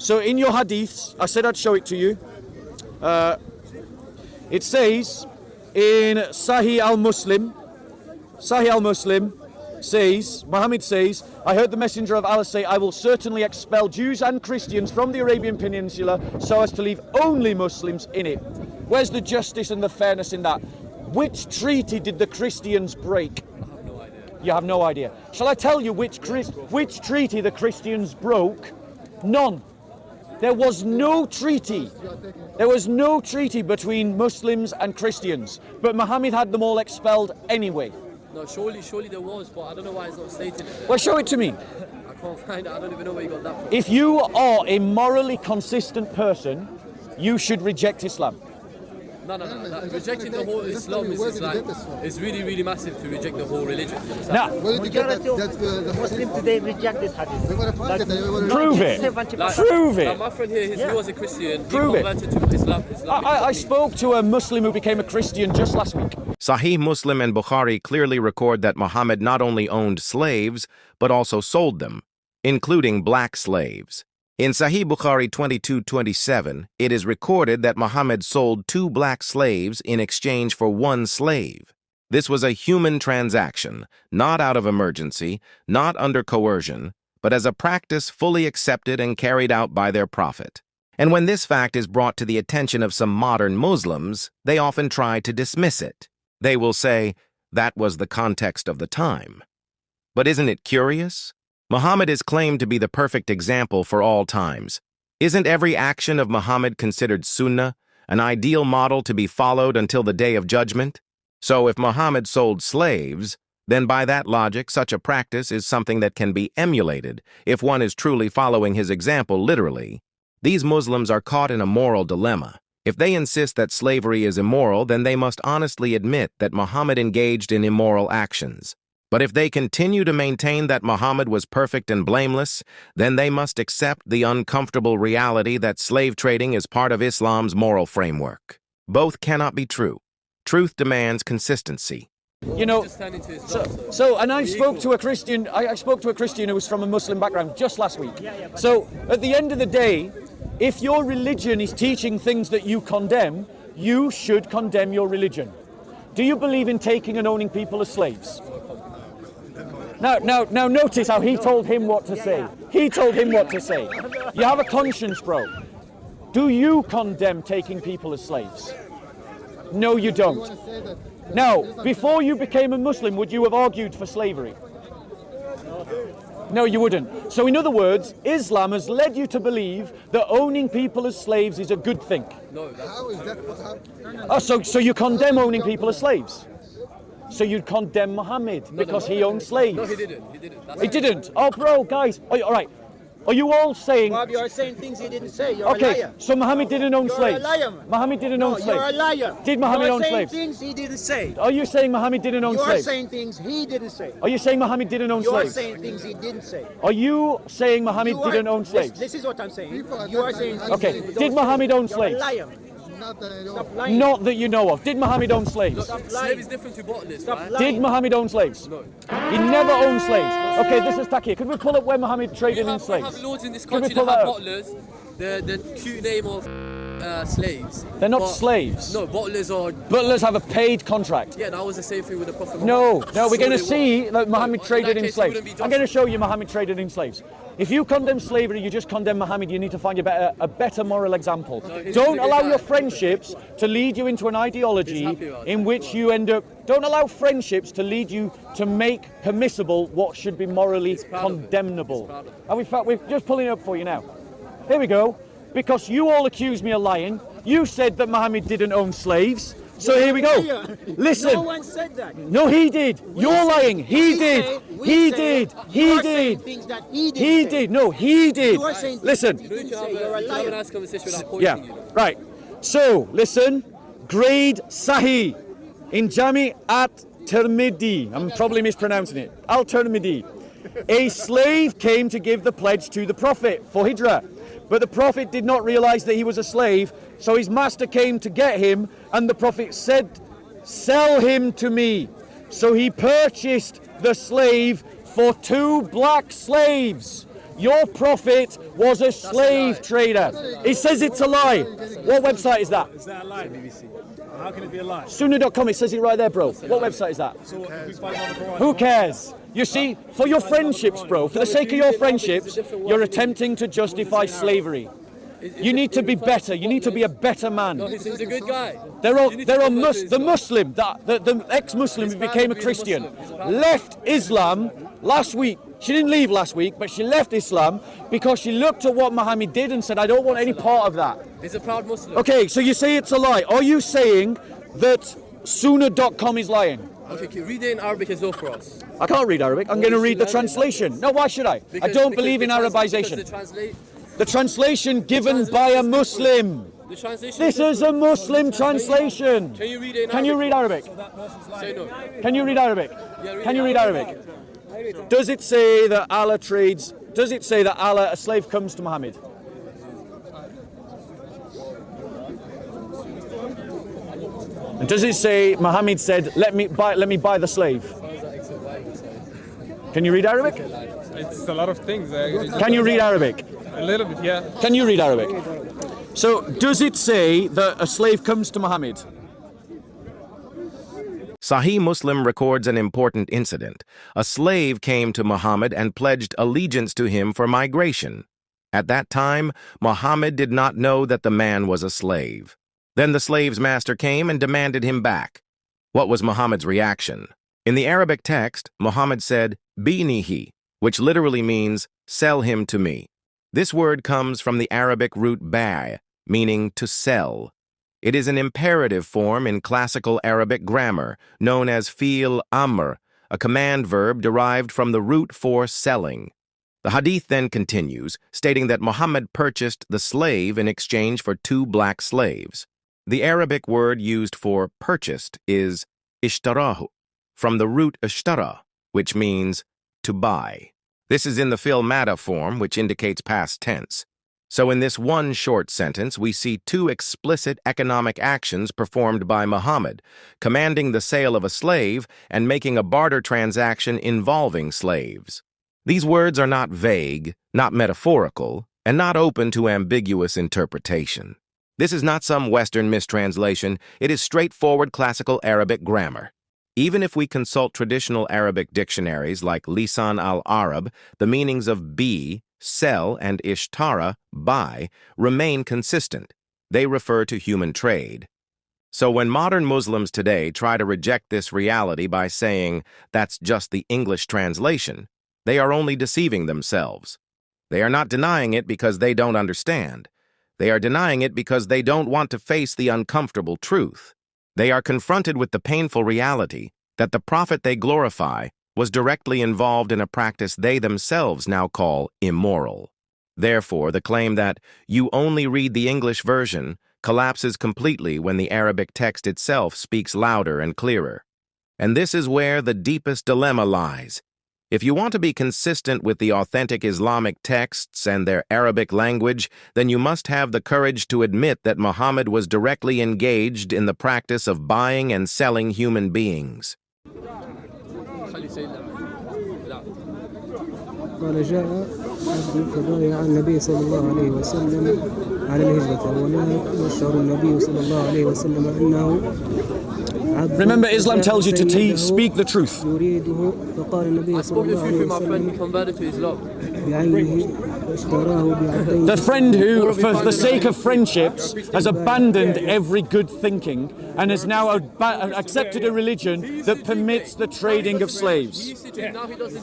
So in your hadiths, I said I'd show it to you. It says in Sahih al-Muslim says, Muhammad says, I heard the messenger of Allah say, I will certainly expel Jews and Christians from the Arabian Peninsula so as to leave only Muslims in it. Where's the justice and the fairness in that? Which treaty did the Christians break? I have no idea. You have no idea. Shall I tell you which treaty the Christians broke? None. There was no treaty. There was no treaty between Muslims and Christians. But Muhammad had them all expelled anyway. No, surely there was, but I don't know why it's not stated there. Well, show it to me. I can't find it. I don't even know where you got that from. If you are a morally consistent person, you should reject Islam. No. Rejecting the whole Islam is like, it's really massive to reject the whole religion. Now, majority of Muslims today reject this hadith. prove it. Prove it. Like my friend here, he was a Christian. Prove it. He converted to Islam. I spoke to a Muslim who became a Christian just last week. Sahih Muslim and Bukhari clearly record that Muhammad not only owned slaves, but also sold them, including black slaves. In Sahih Bukhari 22:27, it is recorded that Muhammad sold 2 black slaves in exchange for 1 slave. This was a human transaction, not out of emergency, not under coercion, but as a practice fully accepted and carried out by their prophet. And when this fact is brought to the attention of some modern Muslims, they often try to dismiss it. They will say, that was the context of the time. But isn't it curious? Muhammad is claimed to be the perfect example for all times. Isn't every action of Muhammad considered sunnah, an ideal model to be followed until the day of judgment? So if Muhammad sold slaves, then by that logic, such a practice is something that can be emulated if one is truly following his example literally. These Muslims are caught in a moral dilemma. If they insist that slavery is immoral, then they must honestly admit that Muhammad engaged in immoral actions. But if they continue to maintain that Muhammad was perfect and blameless, then they must accept the uncomfortable reality that slave trading is part of Islam's moral framework. Both cannot be true. Truth demands consistency. You know, and I spoke to a Christian. I spoke to a Christian who was from a Muslim background just last week. So at the end of the day, if your religion is teaching things that you condemn, you should condemn your religion. Do you believe in taking and owning people as slaves? Now notice how he told him what to say. He told him what to say. You have a conscience, bro. Do you condemn taking people as slaves? No, you don't. Now, before you became a Muslim, would you have argued for slavery? No, you wouldn't. So in other words, Islam has led you to believe that owning people as slaves is a good thing. No, How is that? Oh, so you condemn owning people as slaves? So you'd condemn Muhammad because he owned slaves? No, he didn't. He didn't? Oh, bro, guys. All right. Are you all saying... Bob, you're saying things he didn't say. You're okay, a liar. So Muhammad didn't own You're slaves? a liar, man. Muhammad didn't own slaves? You're a liar. Did Muhammad own slaves? You're saying things he didn't say. Are you saying Muhammad didn't own You're slaves? saying things he didn't say. Are you saying Muhammad didn't own You're slaves? saying things he didn't say. Are you saying Muhammad didn't own slaves? This is what I'm saying. You are saying things Okay, he don't did say. Muhammad own You're slaves? a liar. Not that I know. Stop lying. Not that you know of. Did Muhammad own slaves? slave is different to bottlers, Stop right? lying. Did Muhammad own slaves? No. He never owned slaves. Okay, this is Taki. Could we pull up where Muhammad traded in We slaves? have lords in this Could we country pull that have that up? bottlers. The cute name of slaves. They're not But- slaves. No, bottlers are. Butlers have a paid contract. Yeah, that was the same thing with the Prophet No, Muhammad. we're going to So see they that were- Muhammad in traded that in case, it slaves. wouldn't be I'm going to justice. show you Muhammad traded in slaves. If you condemn slavery, you just condemn Muhammad. You need to find a better moral example. he's Don't a good allow guy. your friendships to lead you into an ideology happy about in which you end up. Don't allow friendships to lead you to make permissible what should be morally proud of it. condemnable. He's proud of it. And we're just pulling it up for you now. Here we go. Because you all accuse me of lying. You said that Muhammad didn't own slaves. So here we go. Liar. Listen. No one said that. No, he did. You're say- lying. He we did. say- we He say did. He you're saying did. things that he didn't He say. did. No, he did. You are saying things Listen. that You he need didn't to say. You're a have a liar. nice conversation without Yeah. pointing you. Right. So listen. Grade Sahih in Jami at Tirmidhi. I'm probably mispronouncing it. Al Tirmidhi. A slave came to give the pledge to the Prophet for Hijrah. But the Prophet did not realize that he was a slave, so his master came to get him, and the Prophet said, "Sell him to me." So he purchased the slave for 2 black slaves. Your prophet was a slave trader. He says it's a lie. What website is that? Is that a lie? How can it be a lie? Sunnah.com, it says it right there, bro. What website is that? So if we find out the Quran, Who cares? You see, for your friendships, bro, for the sake of your friendships, you're attempting to justify slavery. You need to be better. You need to be a better man. No, he's a good guy. The Muslim, the ex-Muslim who became a Christian, left Islam last week. She didn't leave last week, but she left Islam because she looked at what Muhammad did and said, I don't want any part of that. He's a proud Muslim. Okay, so you say it's a lie. Are you saying that Sunnah.com is lying? Okay, read it in Arabic as well for us. I can't read Arabic. I'm going to read the translation. No, why should I? I don't believe in Arabization. The translation given by a Muslim. This is a Muslim translation. Can you read it in Arabic? Can you read Arabic? Say no. Can you read Arabic? Yeah, Can you read Arabic? Does it say that Allah trades? Does it say that Allah, a slave comes to Muhammad? And does it say Muhammad said, let me buy the slave? Can you read Arabic? it's a lot of things. Can you read Arabic? A little bit, yeah. Can you read Arabic? So does it say that a slave comes to Muhammad? Sahih Muslim records an important incident. A slave came to Muhammad and pledged allegiance to him for migration. At that time, Muhammad did not know that the man was a slave. Then the slave's master came and demanded him back. What was Muhammad's reaction? In the Arabic text, Muhammad said, "Binihi," which literally means, "Sell him to me." This word comes from the Arabic root ba', meaning to sell. It is an imperative form in classical Arabic grammar, known as fi'l amr, a command verb derived from the root for selling. The hadith then continues, stating that Muhammad purchased the slave in exchange for 2 black slaves. The Arabic word used for purchased is ishtarahu, from the root ishtara, which means to buy. This is in the fi'l madha form, which indicates past tense. So in this one short sentence, we see 2 explicit economic actions performed by Muhammad, commanding the sale of a slave and making a barter transaction involving slaves. These words are not vague, not metaphorical, and not open to ambiguous interpretation. This is not some Western mistranslation. It is straightforward classical Arabic grammar. Even if we consult traditional Arabic dictionaries like Lisan al-Arab, the meanings of be, sell, and ishtara, buy, remain consistent. They refer to human trade. So when modern Muslims today try to reject this reality by saying that's just the English translation, they are only deceiving themselves. They are not denying it because they don't understand. They are denying it because they don't want to face the uncomfortable truth. They are confronted with the painful reality that the prophet they glorify was directly involved in a practice they themselves now call immoral. Therefore, the claim that you only read the English version collapses completely when the Arabic text itself speaks louder and clearer. And this is where the deepest dilemma lies. If you want to be consistent with the authentic Islamic texts and their Arabic language, then you must have the courage to admit that Muhammad was directly engaged in the practice of buying and selling human beings. قال جاء عبد فبايع النبي صلى الله عليه وسلم على الهجرة ولا يشعر النبي صلى الله عليه وسلم أنه Remember, Islam tells you to speak the truth. I spoke the truth with my friend, he converted to Islam. The friend who, for the sake of friendships, has abandoned every good thinking and has now accepted a religion that permits the trading of slaves.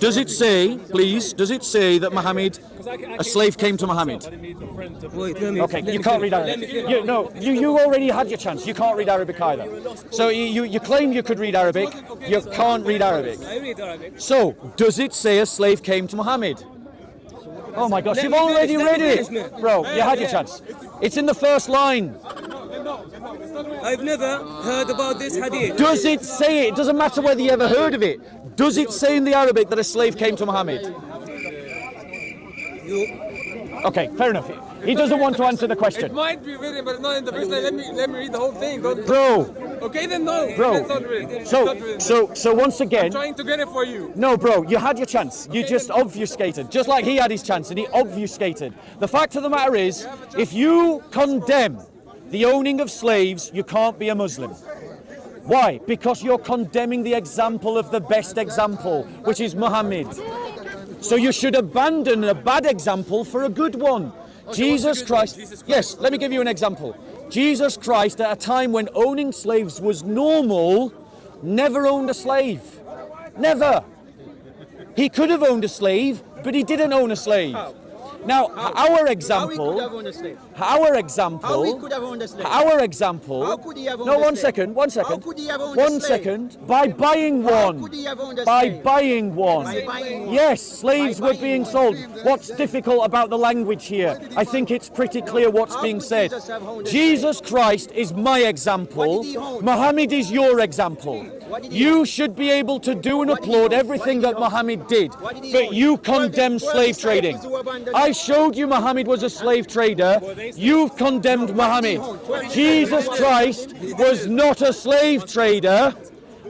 Does it say, please, does it say that Muhammad, a slave came to Muhammad? Okay, you can't read Arabic. You already had your chance. You can't read Arabic either. So you claim you could read Arabic. You can't read Arabic. So, does it say a slave came to Muhammad? Oh my gosh, you've already read it! Bro, you had your chance. It's in the first line. I've never heard about this hadith. Does it say it? It doesn't matter whether you ever heard of it. Does it say in the Arabic that a slave came to Muhammad? Okay, fair enough. He doesn't want to answer the It question. might be written, but it's not in the first line. Let me read the whole thing. Don't, Bro, okay, then no. It's bro. not written. It's not written. So once again, I'm trying to get it for you. no, bro, you had your chance. You just obfuscated, just like he had his chance and he obfuscated. The fact of the matter is, if you condemn the owning of slaves, you can't be a Muslim. Why? Because you're condemning the example of the best example, which is Muhammad. So you should abandon a bad example for a good one. Jesus Christ. Yes, let me give you an example. Jesus Christ, at a time when owning slaves was normal, never owned a slave. Never. He could have owned a slave, but he didn't own a slave. Now, our example, How he could have owned a slave? our example, How could he have owned no, a one slave? second, one second, How could he have owned a one slave? second, by buying How one, could he have owned a by slave? buying one. By buying one. Yes, slaves By were buying being one. sold. What's difficult about the language here? I think it's pretty clear what's How being could said. Jesus have owned a Jesus Christ is my example. What did he own? Muhammad is your example. What did he You own? should be able to do and What did he applaud own? everything What did that he own? Muhammad did, What did he but own? you Were condemn the slave disciples trading. who abandoned I him? showed you Muhammad was a slave trader. You've condemned Muhammad. Jesus Christ was not a slave trader,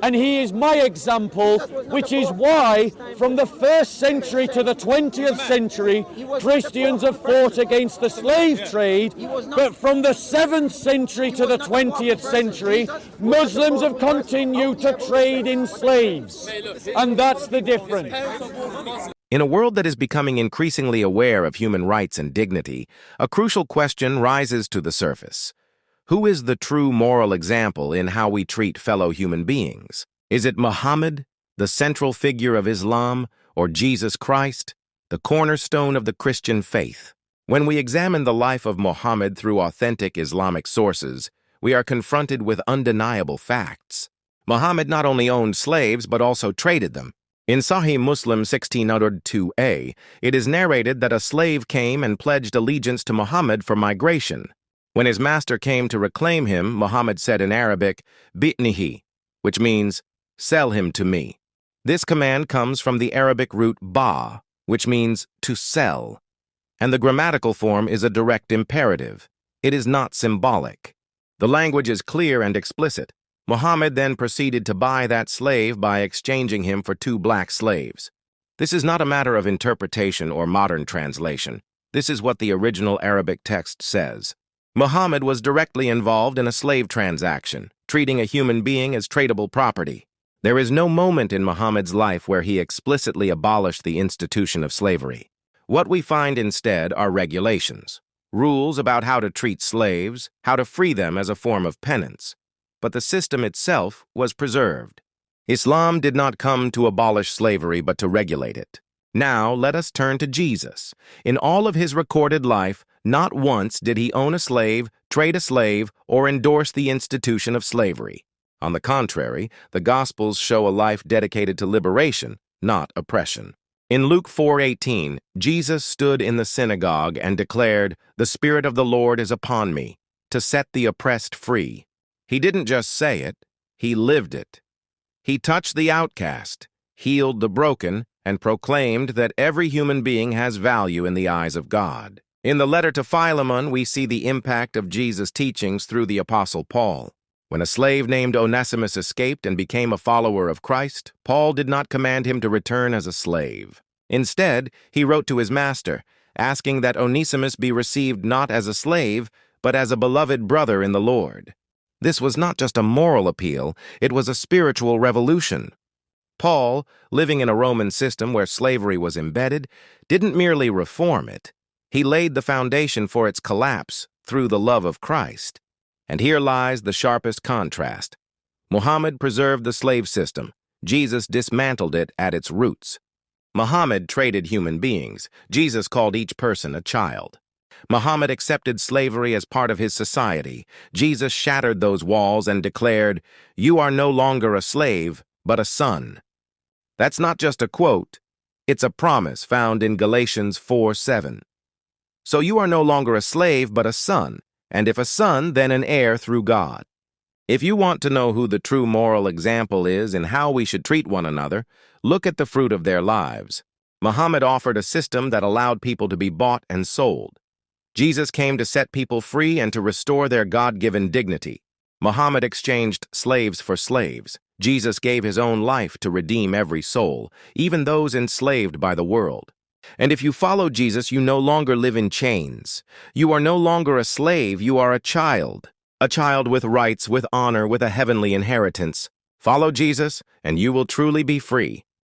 and he is my example, which is why from the 1st century to the 20th century, Christians have fought against the slave trade, but from the 7th century to the 20th century, Muslims have continued to trade in slaves, and that's the difference. In a world that is becoming increasingly aware of human rights and dignity, a crucial question rises to the surface. Who is the true moral example in how we treat fellow human beings? Is it Muhammad, the central figure of Islam, or Jesus Christ, the cornerstone of the Christian faith? When we examine the life of Muhammad through authentic Islamic sources, we are confronted with undeniable facts. Muhammad not only owned slaves but also traded them. In Sahih Muslim 1602a, it is narrated that a slave came and pledged allegiance to Muhammad for migration. When his master came to reclaim him, Muhammad said in Arabic, "Bi'nihi," which means, "Sell him to me." This command comes from the Arabic root ba, which means to sell, and the grammatical form is a direct imperative. It is not symbolic. The language is clear and explicit. Muhammad then proceeded to buy that slave by exchanging him for 2 black slaves. This is not a matter of interpretation or modern translation. This is what the original Arabic text says. Muhammad was directly involved in a slave transaction, treating a human being as tradable property. There is no moment in Muhammad's life where he explicitly abolished the institution of slavery. What we find instead are regulations, rules about how to treat slaves, how to free them as a form of penance. But the system itself was preserved. Islam did not come to abolish slavery but to regulate it. Now let us turn to Jesus. In all of his recorded life, not once did he own a slave, trade a slave, or endorse the institution of slavery. On the contrary, the Gospels show a life dedicated to liberation, not oppression. In Luke 4:18, Jesus stood in the synagogue and declared, "The Spirit of the Lord is upon me, to set the oppressed free." He didn't just say it, he lived it. He touched the outcast, healed the broken, and proclaimed that every human being has value in the eyes of God. In the letter to Philemon, we see the impact of Jesus' teachings through the Apostle Paul. When a slave named Onesimus escaped and became a follower of Christ, Paul did not command him to return as a slave. Instead, he wrote to his master, asking that Onesimus be received not as a slave, but as a beloved brother in the Lord. This was not just a moral appeal, it was a spiritual revolution. Paul, living in a Roman system where slavery was embedded, didn't merely reform it. He laid the foundation for its collapse through the love of Christ. And here lies the sharpest contrast. Muhammad preserved the slave system. Jesus dismantled it at its roots. Muhammad traded human beings. Jesus called each person a child. Muhammad accepted slavery as part of his society. Jesus shattered those walls and declared, "You are no longer a slave, but a son." That's not just a quote. It's a promise found in Galatians 4:7. So you are no longer a slave, but a son, and if a son, then an heir through God. If you want to know who the true moral example is and how we should treat one another, look at the fruit of their lives. Muhammad offered a system that allowed people to be bought and sold. Jesus came to set people free and to restore their God-given dignity. Muhammad exchanged slaves for slaves. Jesus gave his own life to redeem every soul, even those enslaved by the world. And if you follow Jesus, you no longer live in chains. You are no longer a slave, you are a child with rights, with honor, with a heavenly inheritance. Follow Jesus, and you will truly be free.